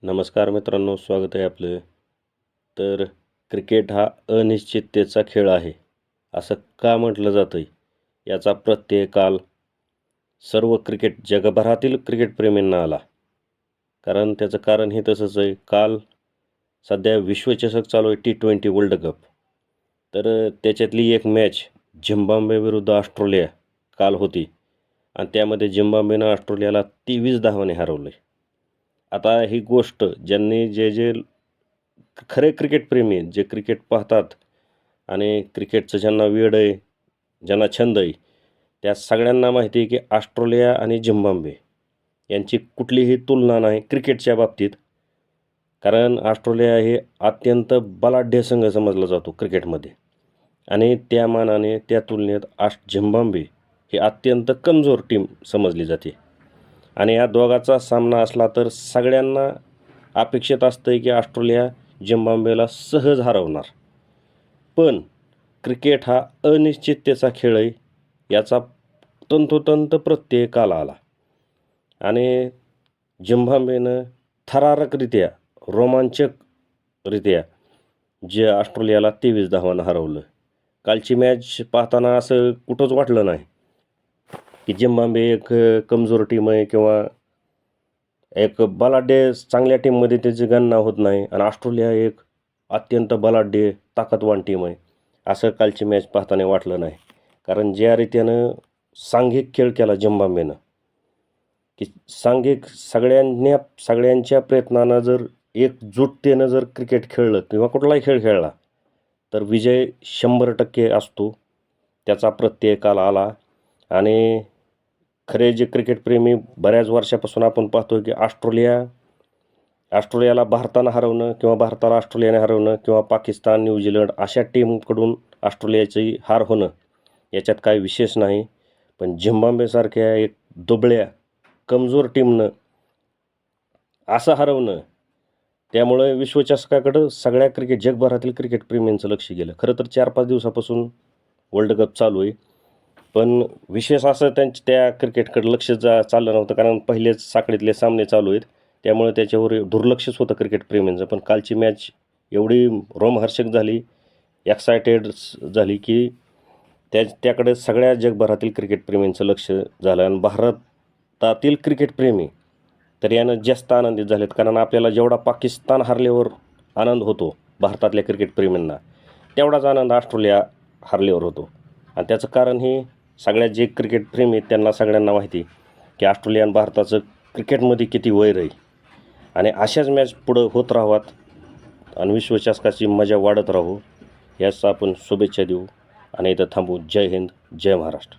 नमस्कार मित्रांनो, स्वागत आहे आपलं. तर क्रिकेट हा अनिश्चिततेचा खेळ आहे, असं का म्हटलं जातं? याचा प्रत्यय काल सर्व जगभरातील क्रिकेटप्रेमींना आला. त्याचं कारण हे तसंच आहे. काल सध्या विश्वचषक चालू आहे, T20 वर्ल्ड कप. तर त्याच्यातली एक मॅच झिम्बाब्वे विरुद्ध ऑस्ट्रेलिया काल होती आणि त्यामध्ये झिम्बाब्वेनं ऑस्ट्रेलियाला 23 धावांनी हरवलं. आता ही गोष्ट जे खरे क्रिकेटप्रेमी आहेत, जे क्रिकेट पाहतात आणि क्रिकेटचं ज्यांना वेड आहे, ज्यांना छंद आहे, त्या सगळ्यांना माहिती आहे की ऑस्ट्रेलिया आणि झिम्बाब्वे यांची कुठलीही तुलना नाही क्रिकेटच्या बाबतीत. कारण ऑस्ट्रेलिया हे अत्यंत बलाढ्य संघ समजला जातो क्रिकेटमध्ये आणि त्या मानाने त्या तुलनेत झिम्बाब्वे ही अत्यंत कमजोर टीम समजली जाते. आणि या दोघाचा सामना असला तर सगळ्यांना अपेक्षित असतं की ऑस्ट्रेलिया झिम्बाब्वेला सहज हरवणार. पण क्रिकेट हा अनिश्चिततेचा खेळ आहे, याचा तंतोतंत प्रत्यय काल आला आणि झिम्बाब्वेनं थरारकरित्या, रोमांचकरित्या जे ऑस्ट्रेलियाला 23 धावांना हरवलं. कालची मॅच पाहताना असं कुठंच वाटलं नाही की झिम्बाब्वे एक कमजोर टीम आहे किंवा एक बलाढ्य चांगल्या टीममध्ये त्याची गणना होत नाही आणि ऑस्ट्रेलिया एक अत्यंत बलाढ्य ताकदवान टीम आहे, असं कालची मॅच पाहताना वाटलं नाही. कारण ज्या रीतीनं सांघिक खेळ केला झिम्बाब्वेनं, की सगळ्यांच्या प्रयत्नानं जर एकजुटतेनं जर क्रिकेट खेळलं किंवा कुठलाही खेळ खेळला तर विजय 100% असतो. त्याचा प्रत्यय काल आला. आणि खरे जे क्रिकेटप्रेमी बऱ्याच वर्षापासून आपण पाहतो की ऑस्ट्रेलियाला भारतानं हरवणं किंवा भारताला ऑस्ट्रेलियाने हरवणं किंवा पाकिस्तान, न्यूझीलंड अशा टीमकडून ऑस्ट्रेलियाची हार होणं याच्यात काही विशेष नाही. पण झिम्बाब्वेसारख्या एक दुबळ्या कमजोर टीमनं असं हरवणं, त्यामुळे विश्वचषकाकडं सगळ्या जगभरातील क्रिकेटप्रेमींचं लक्ष गेलं. खरं तर 4-5 दिवसापासून वर्ल्ड कप चालू आहे, पण विशेष असं त्या क्रिकेटकडं लक्ष चाललं नव्हतं. कारण पहिलेच साखळीतले सामने चालू आहेत, त्यामुळे त्याच्यावर दुर्लक्षच होतं क्रिकेटप्रेमींचं. पण कालची मॅच एवढी रोमहर्षक झाली, एक्सायटेड झाली की त्याकडे सगळ्या जगभरातील क्रिकेटप्रेमींचं लक्ष झालं. आणि भारतातील क्रिकेटप्रेमी तर यानं जास्त आनंदित झालेत. कारण आपल्याला जेवढा पाकिस्तान हरल्यावर आनंद होतो भारतातल्या क्रिकेटप्रेमींना, तेवढाच आनंद ऑस्ट्रेलिया हरल्यावर होतो. आणि त्याचं कारण हे सगळ्या जे क्रिकेटप्रेमी आहेत त्यांना सगळ्यांना माहिती की ऑस्ट्रेलिया आणि भारताचं क्रिकेटमध्ये किती वैर आहे. आणि अशाच मॅच पुढं होत राहावात आणि विश्वचषकाची मजा वाढत राहू, याचा आपण शुभेच्छा देऊ आणि इथं थांबू. जय हिंद, जय महाराष्ट्र.